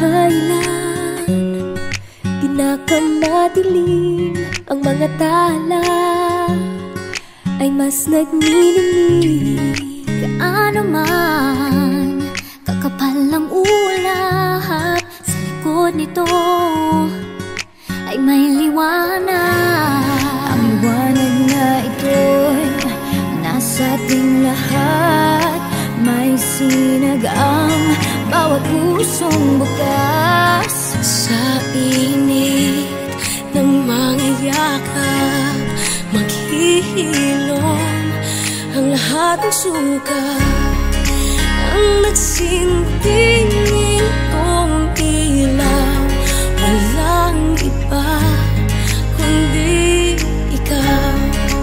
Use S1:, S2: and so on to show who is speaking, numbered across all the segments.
S1: kailan pinakamadilim ang mga tala ay mas nagniningning. Gaano man kakapal ang ulap, sa likod nito ay may liwanag. Ang liwanag na ito'y nasa ating lahat, may sinag ang bawat pusong bukas. Sa init ng mga yakap, maghihilom ang lahat ng sukat. Ang nagsintingin kong ilaw, walang iba kundi ikaw.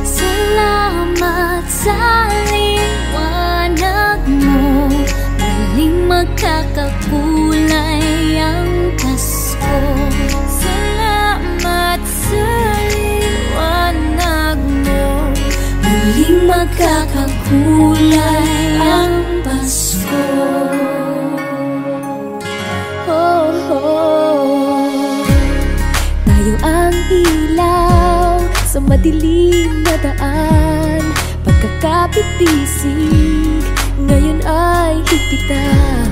S1: Salamat sa liwanag mo, muling magkakakulay ang Pasko. Salamat sa liwanag mo, muling magkakakulay ang Pasko. Oh, oh. Tayo ang ilaw sa madilim na daan, pagkakapitisig ngayon ay higpitan.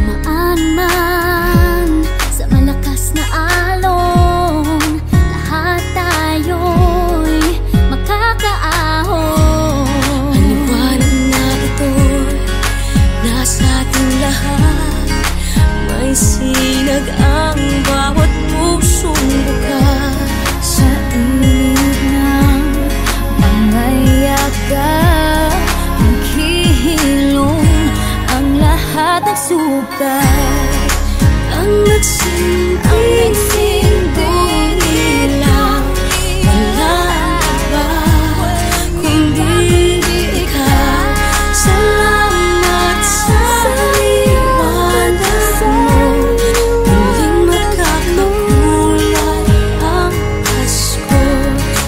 S1: Umaan man sa malakas na alon, lahat tayo'y makakaahon. Ang liwanag na ito'y nasa ating lahat, may sinag ang bawat pusong bukas. Sa init ng mga yakap, maghihilom ang lahat ng sukat. Ang nagsinding ilaw, walang iba kundi ikaw. Salamat sa liwanag mo, muling magkakakulay ang Pasko.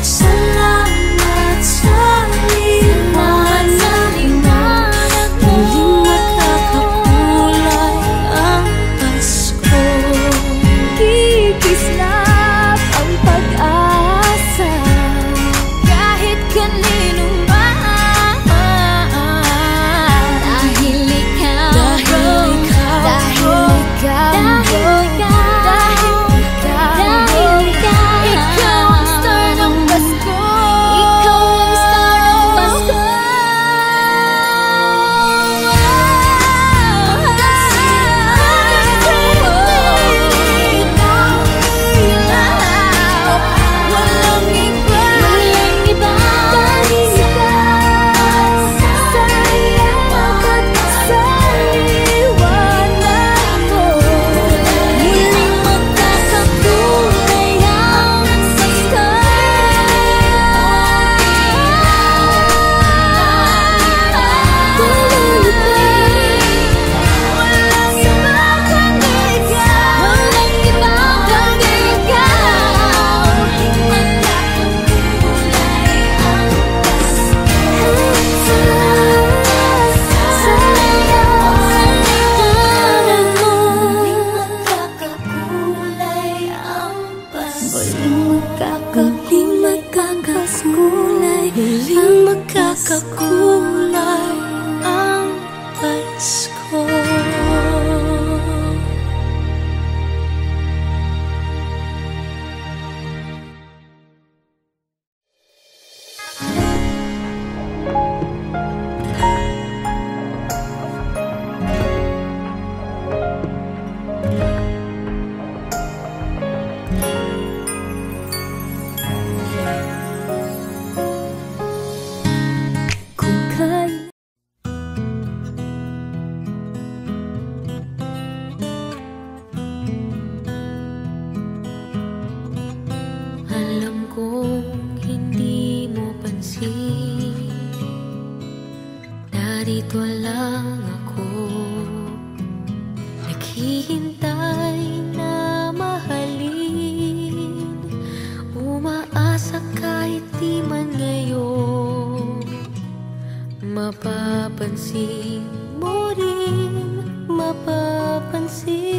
S1: Salamat sa liwanag mo, muling magkakakulay ang Pasko. Kikislap ang pag-asa kahit kanino man, dahil ikaw, dahil ikaw, ikaw ang star ng Pasko. Ikaw ang star ng Pasko. Walang iba, walang iba dahil ikaw. Sa liwanag, sa liwanag mo, muling magkakakulay ang Pasko. Walang iba kundi ikaw. Walang iba kundi ikaw. Muling magkakakulay ang Pasko. Sa liwanag mo, muling magkakakulay ang Pasko. Muling magkakakulay, muling magkakakulay ang Pasko. Kung kailan alam kong hindi mo pansin, narito lang ako, naghihintay na mahalin, umaasa kahit di man ngayon mapapansin mo rin, mapapansin.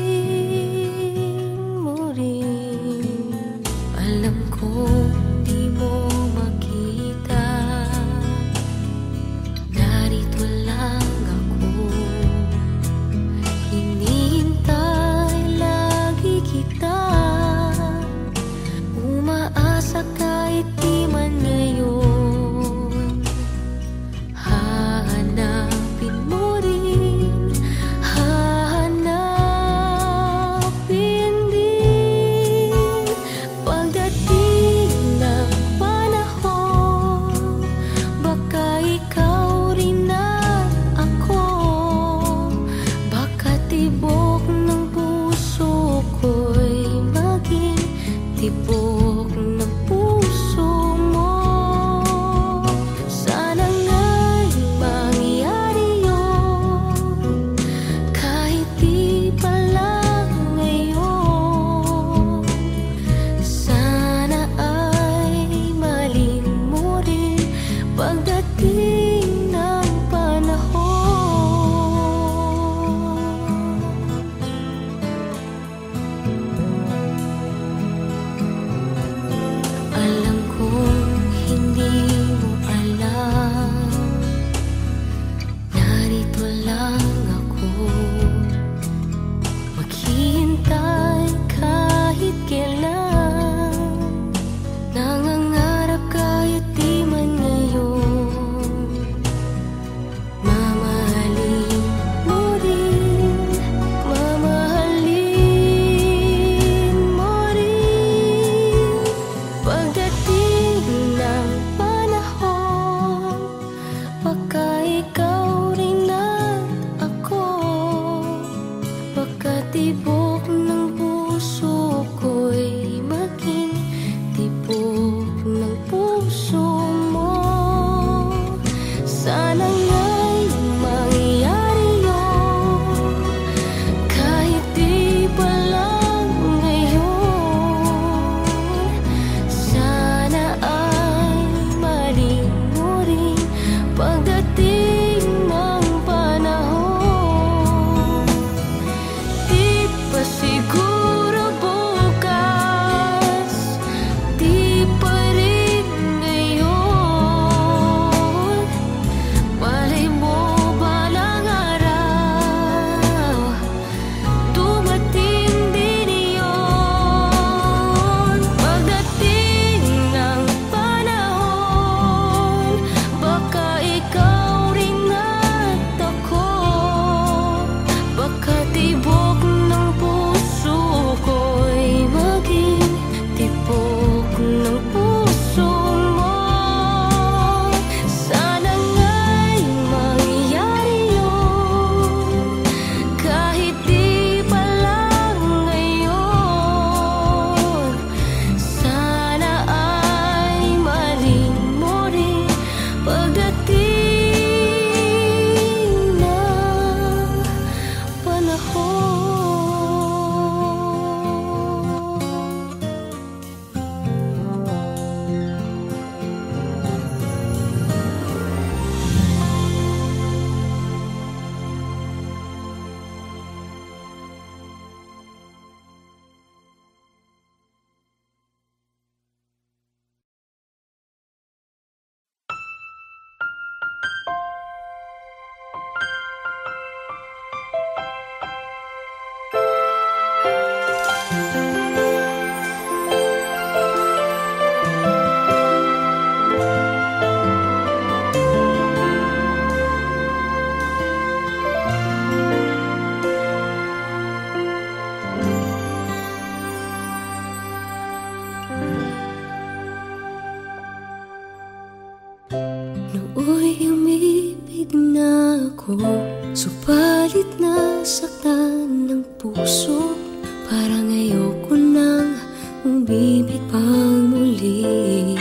S1: Subalit nasaktan ng puso, parang ayoko nang umibig pang muli.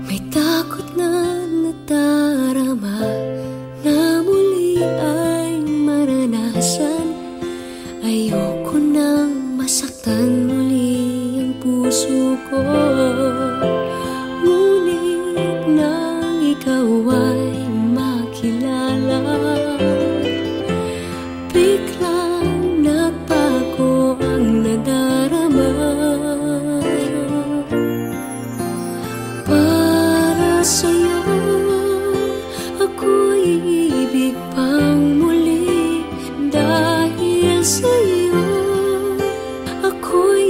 S1: May takot na nadarama na muli ay maranasan. Ayoko nang masaktan muli ang puso ko. Ngunit nang ikaw ay makilala, biglang nagbago ang nadarama. Para sa'yo ako'y ibig pang muli. Dahil sa'yo ako'y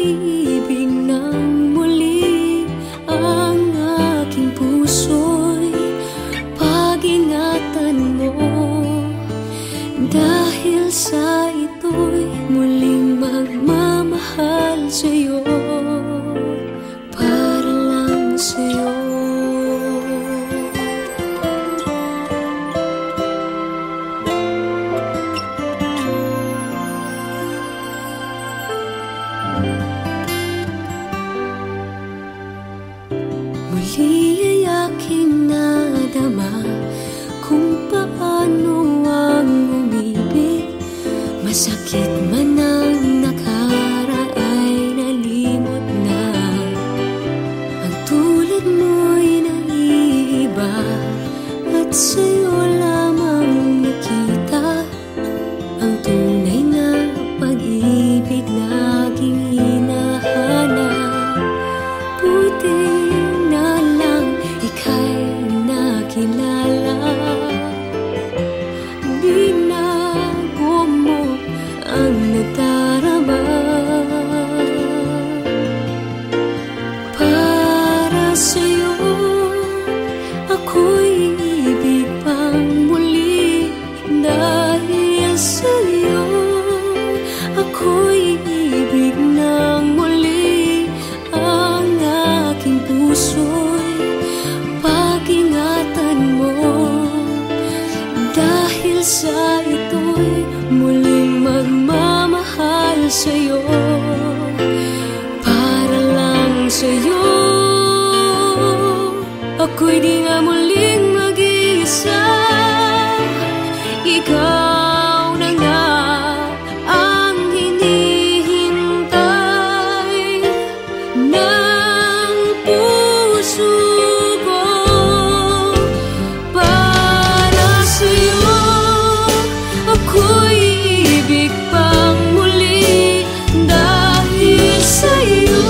S1: ibig ng muli. Ang aking puso'y pag-ingatan mo. Dahil sa ito'y muling magmamahal sa'yo, para lang sa'yo. Muli ay aking nadama kung paano ang umibig. Masakit man ang nakaraan nalimot na. Ang tulad mo'y naiiba at sa'yo lamang nakita ang tunay na pag-ibig na aking hinahanap. Buti na lang ika'y nakilala. Binago mo ang nadarama. Para sa'yo ako'y ibig pang muli. Dahil sa'yo ako'y ibig ng muli. Ang aking puso'y pag-ingatan mo. Dahil sa ito'y muling magmamahal sa'yo, para lang sa'yo. Ako'y di nga muling mag-iisa. Ikaw na nga ang hinihintay ng puso ko. Para sa'yo ako'y ibig pang muli. Dahil sa'yo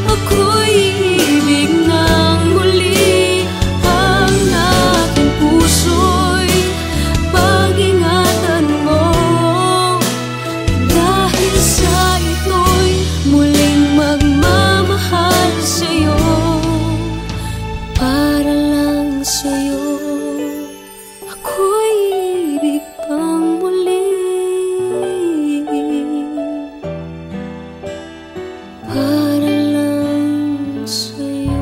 S1: ako'y ibig ng muli. Ang aking puso'y pag-ingatan mo. Dahil sa ito'y muling magmamahal sa'yo, para lang sa'yo. Ako'y ibig pang muli. Para lang sa'yo.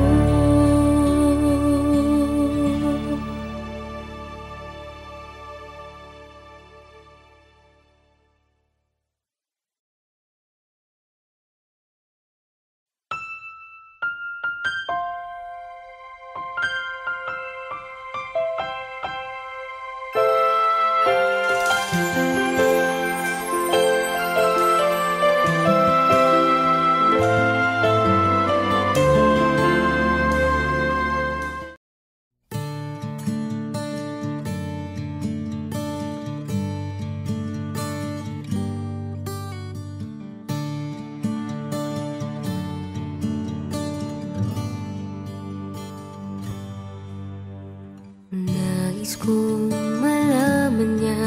S1: Nais kong malaman niya,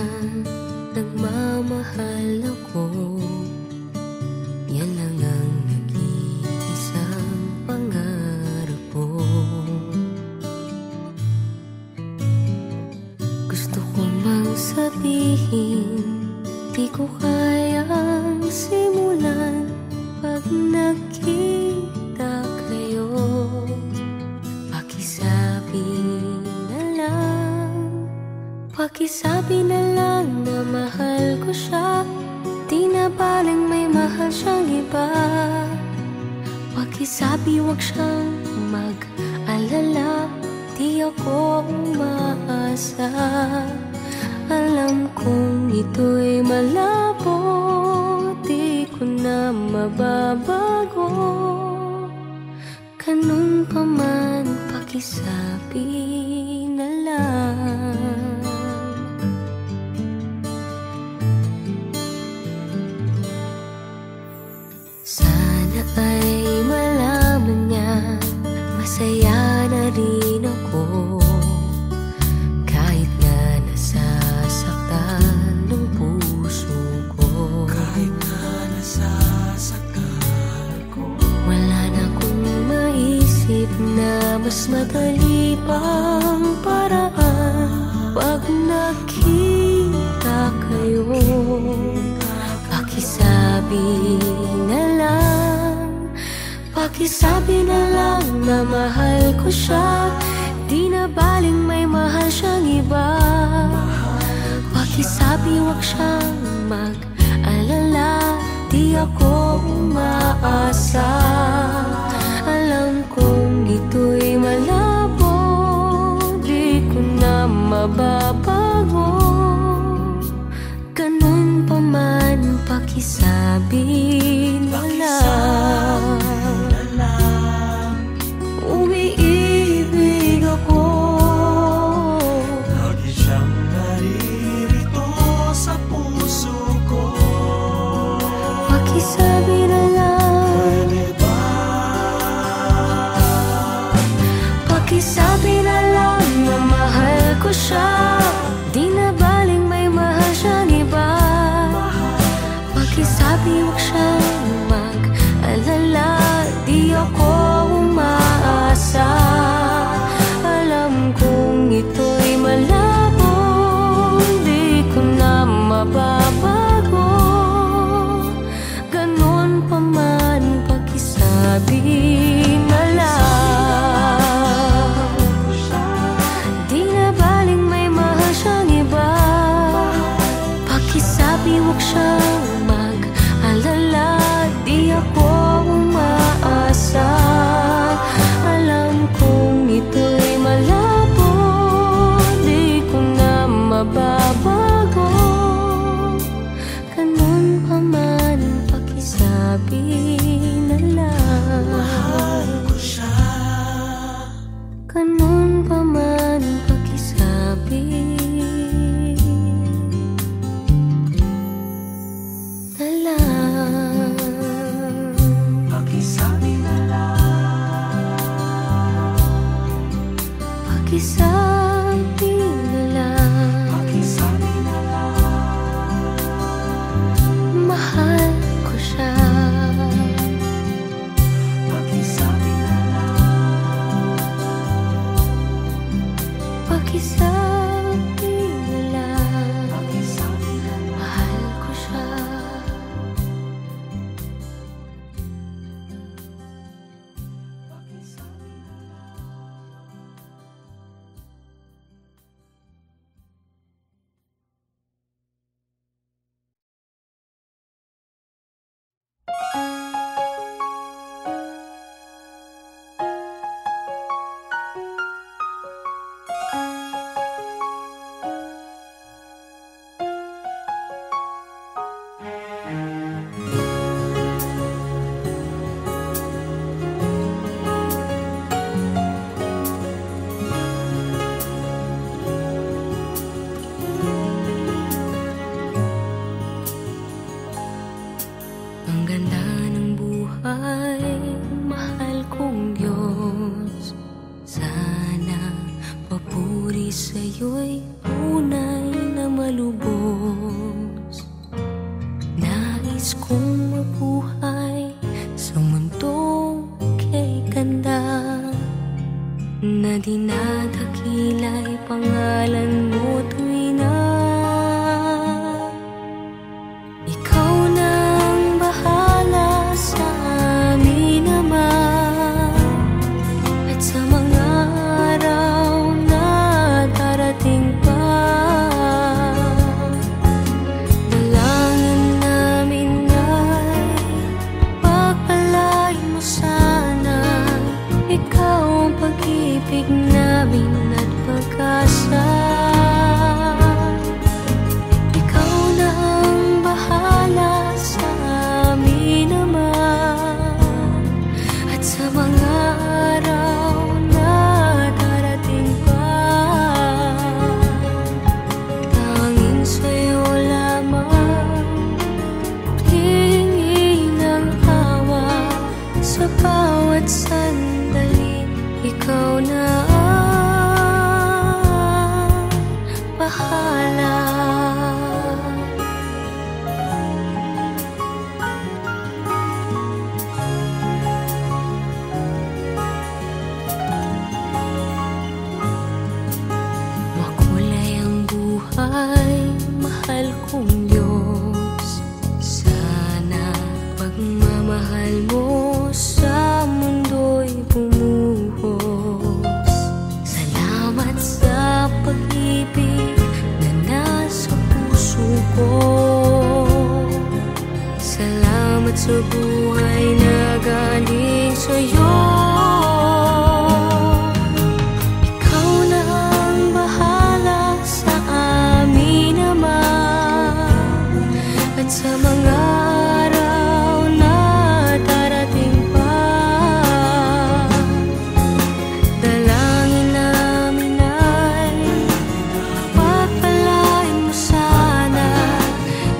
S1: nagmamahal ako. Yan lang ang nag-iisang pangarap ko. Gusto ko mang sabihin, di ko kayang simulan pag nakita kayo. Pakisabi na lang, pakisabi Pakisabi na lang na mahal ko siya, di na baling may mahal siyang iba. Pakisabi wag siyang mag-alala, di ako umaasa. Alam kong ito'y malabo, di ko na mababago. Ganun pa man, pakisabi na lang. Sana ay malaman niya, masaya na rin ako. Kahit na nasasaktan ng puso ko, kahit na nasasaktan ko, wala na akong maisip na mas madali pang paraan. Pag nakita kayo, pakisabi na lang. Pakisabi na lang na mahal ko siya, di na baling may mahal siyang iba. Pakisabi wag siyang mag-alala, di ako umaasa. Alam kong ito'y malabo, di ko na mababago. Ganun pa man, pakisabi na lang. Umiibig ako,
S2: lagi siyang naririto sa puso ko.
S1: pakisabi na lang.
S2: Pwede ba
S1: mahal kong Diyos, sana pagmamahal mo sa mundo'y bumuhos. Salamat sa pag-ibig na nasa puso ko. Salamat sa buhay na galing sa'yo. Ikaw na ang bahala sa amin naman, at sa mga araw na darating pa. Dalangin namin ay pagpalain mo sana.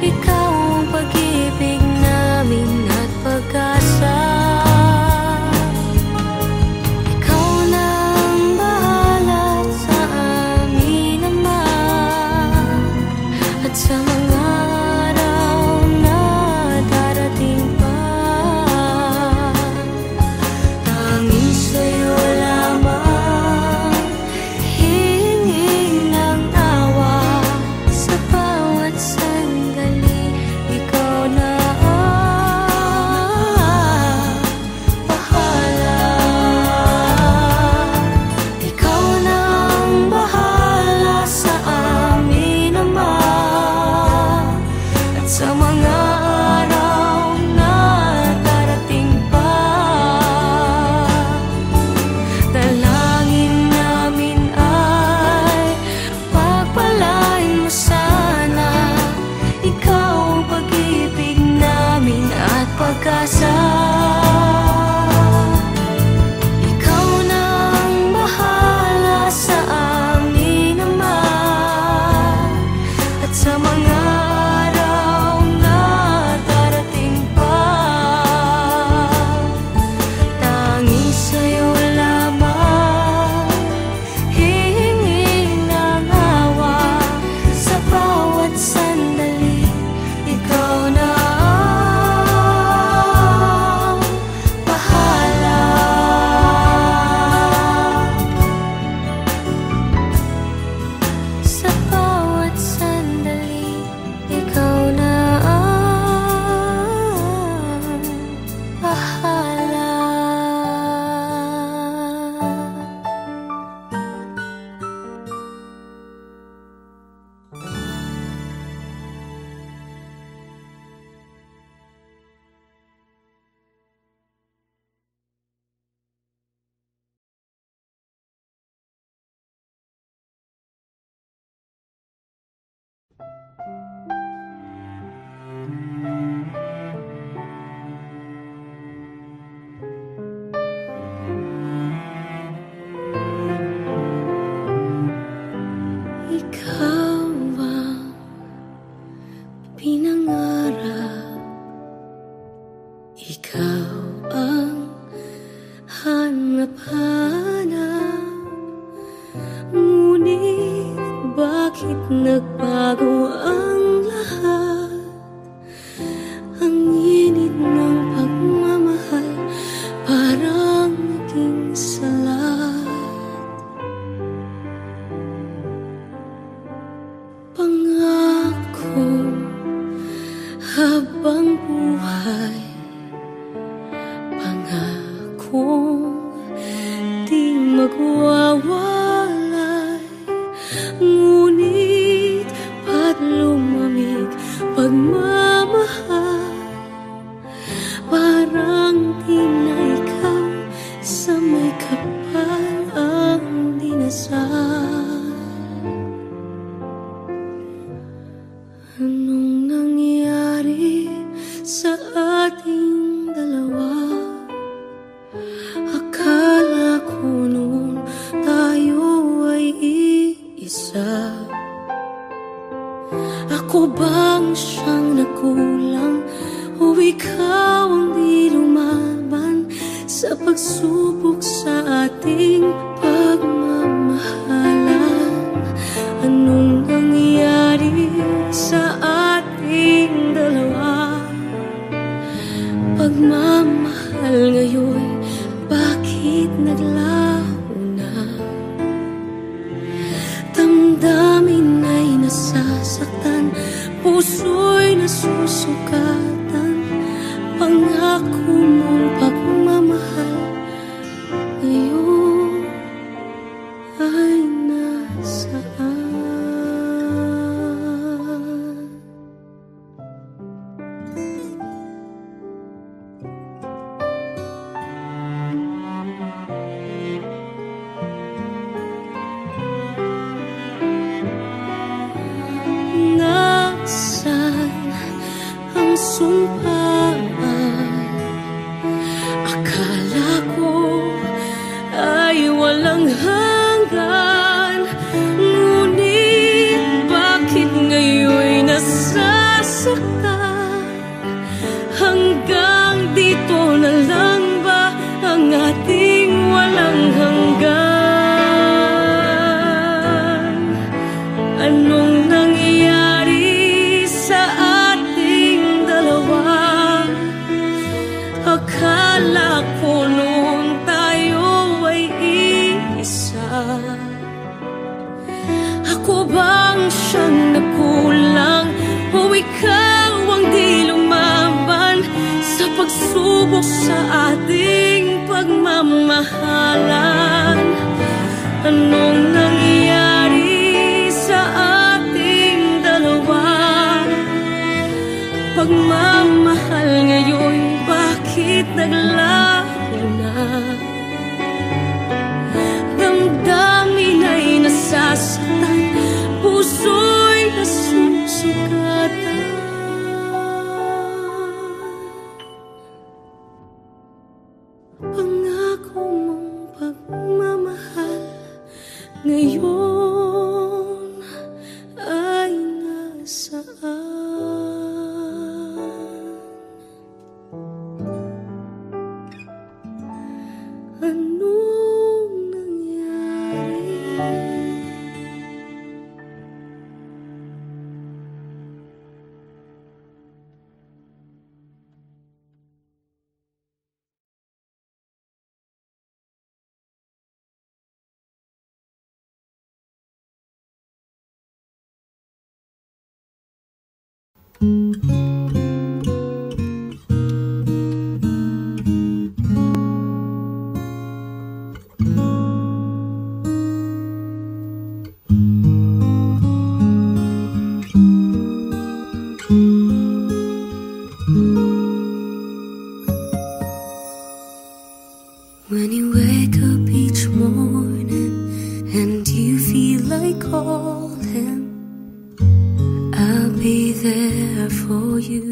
S1: Ikaw ang pag-ibig namin at pag-asa. Ikaw na ang bahala sa amin naman, at sa mga araw na darating pa. Tanging sa'yo lamang hihingin ng awa. Sa bawat sandali, ikaw na ang bahala. Ikaw na ang bahala sa amin naman, at sa mga araw na darating pa. Dalangin namin ay pagpalain mo sana. Ikaw ang pag-ibig namin at pag-asa. Ikaw na ang bahala sa amin naman, at sa mga araw na darating pa. Tanging sa'yo lamang hihingin ng awa. Sa bawat sandali, ikaw na ang bahala. Sa bawat sandali, ikaw na ang bahala. Ikaw ang pinangarap, ikaw ang hanap-hanap. Ngunit bakit nagbago ang lahat? Ang init ng pagmamahal parang naging salat. Pangako habang buhay, pangakong di magwawalay. Ngunit ba't lumamig pagmamahal? Parang di na ikaw sa may kapal ang dinasal. Anong nangyari sa ating dalawa? Akala ko noon tayo ay iisa. Ako bang siyang nakulang, o ikaw ang di lumaban sa pagsubok sa ating pagmamahalan? Anong nangyari sa ating dalawa? Pagmamahal ngayon, bakit naglaho na? Damdamin ay nasasaktan nasasaktan, puso'y nasusukatan. Pangako mong pagmamahal ngayon ay nasaan? Nasaan ang sumpaan? Akala ko ay walang hanggan, ngunit bakit ngayon'y nasasaktan? Hanggang dito na lang ba ang ating walang hanggan? Anong nangyayari sa ating dalawa? Akala ko noon tayo ay iisa. Ako bang siyang nakulang o ikaw ang di lumaban sa pagsubok sa ating pagmamahalan? Anong nangyayari sa ating dalawa? Pagmamahal ngayon, bakit naglaho na? Damdamin ay nasasaktan, puso'y nasusukatan. Pangako mong pagmamahal ngayon ay nasaan? Anong nangyari? When you wake up each morning and you feel like calling, I'll be there for you.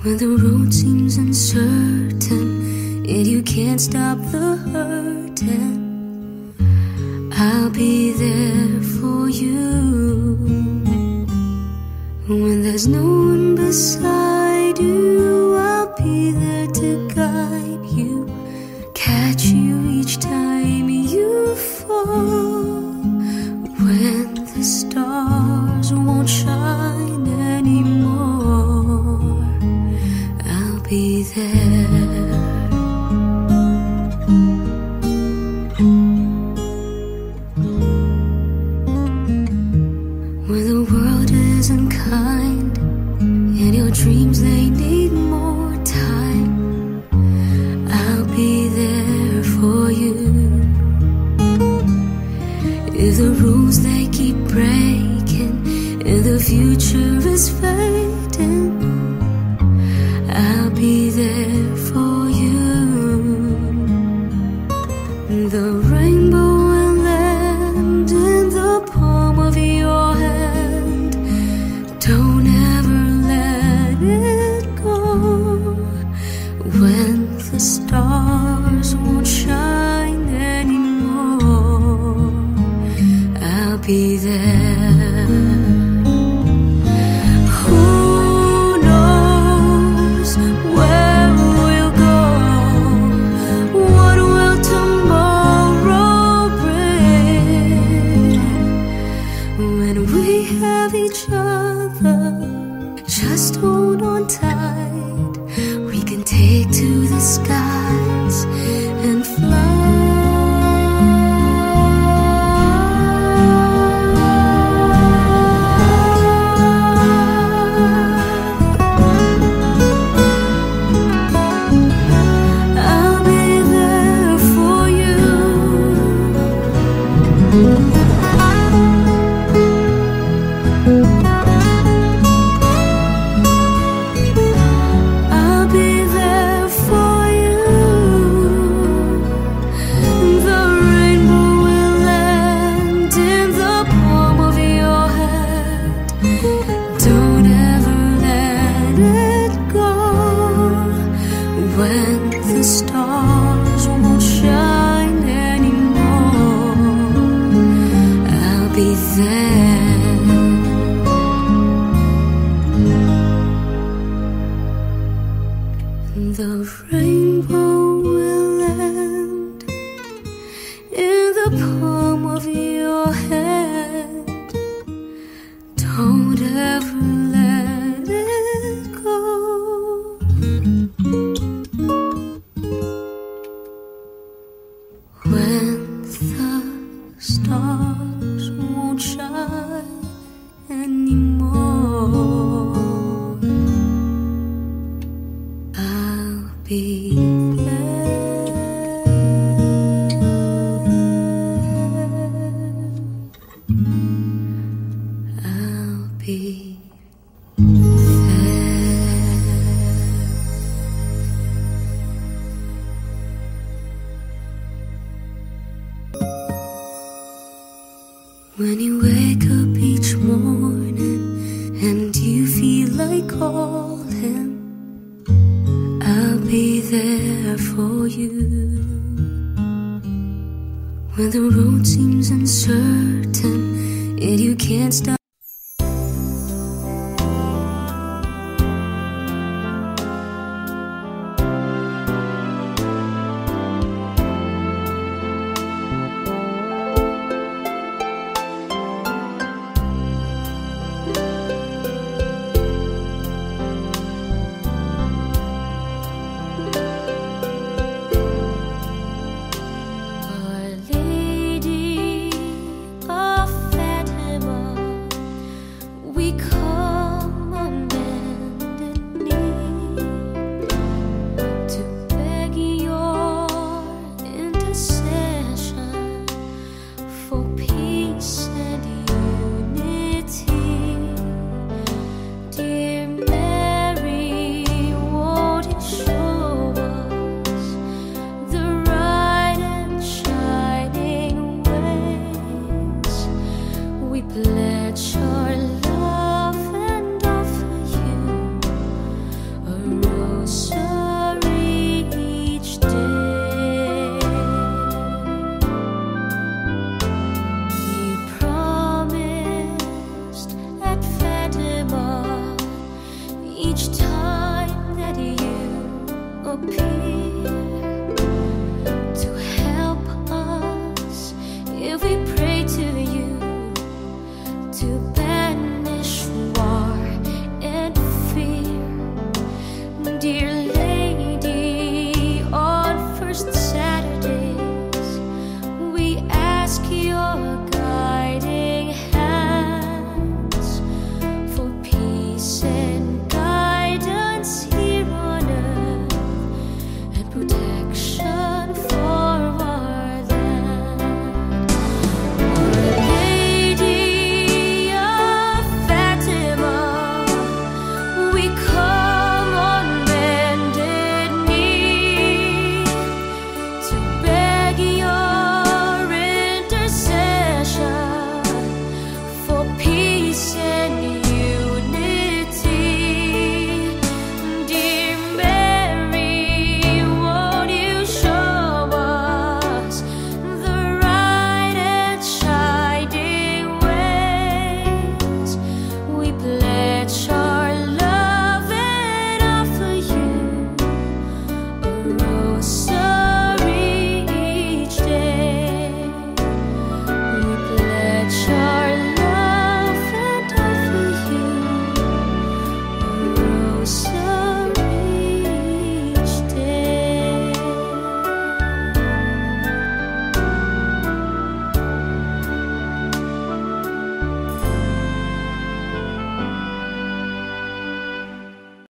S1: When the road seems uncertain and you can't stop the hurting, I'll be there for you. When there's no one beside you, I'll be there to guide you, catch you each time you fall. When the stars won't shine anymore, I'll be there. When the world isn't kind and your dreams, they need more time, I'll be there for you. If the rules they keep breaking and the future is fading, I'll be there for you. The rainbow will land in the palm of your hand. Don't ever let it go. When the stars won't shine anymore, I'll be there. Who knows where we'll go? What will tomorrow bring? When we have each other, just hold on tight. We can take to the skies and fly. the rainbow will land in the palm of your hand. Don't ever let it go. When the stars won't shine anymore, I'll be there. I'll be when you wake up each morning and you feel like calling, I'll be there for you. When the road seems uncertain and you can't stop. Pledge our love and offer you a rosary each day. You promised at Fatima each time that you appear to help us if we pray to you, to